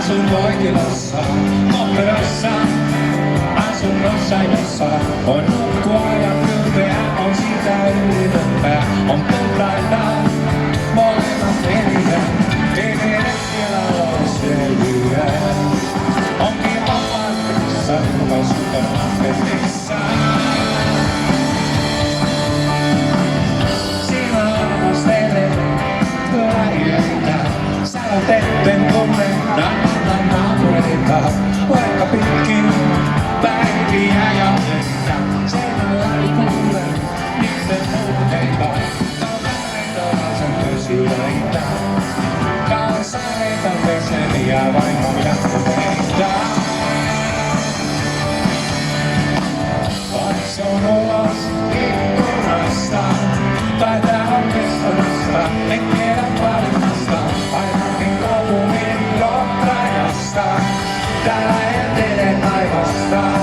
Asun voitilassa, operassa, asunnossa, jossa on nukkua ja kylpeä, on sitä ylipää, on puhtaita, molemmat peliä, ei tiedä siellä ole selviä. Onkin vapaudessa, vai supermarketissa. Siinä arvostelee lähiöitä, sälätetten tunnetaan naapureita, vaikka pitkin päiviä ja öitä. Seinällä ei kuule niiden huuteita, kavereita pösyöitä, kansareita pesemiä vaimoja puheita. Katson ulos ikkunasta, päätä on kestosta, en tiedä varmasta, ainakin kaupungin johtajasta, täällä etelee taivasta.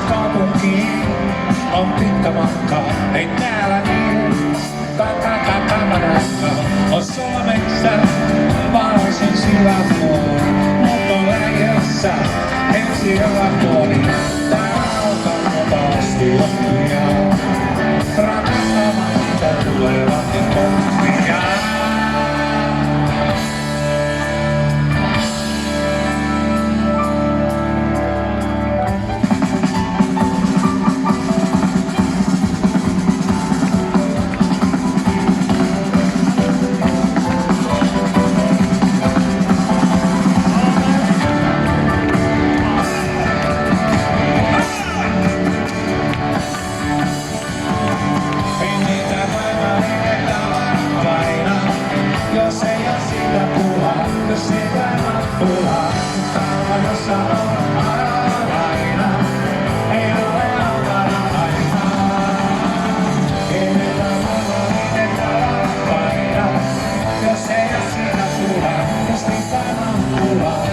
Kaupunkiin on pitkä matka, ei täällä niin kamanakka. On Suomessa varsin syvä puoli, mut on lähiössä ensi hyvä puoli. Täällä on vapaasti oppia, rakastamatta tulevat ja oppia. Jos ei oo siitä pulaa, jos siitä nappulaa, taloudessa on aina, ei ole aukana aina. Edellä mulla niitä paina, jos ei oo siitä pulaa, jos siitä nappulaa,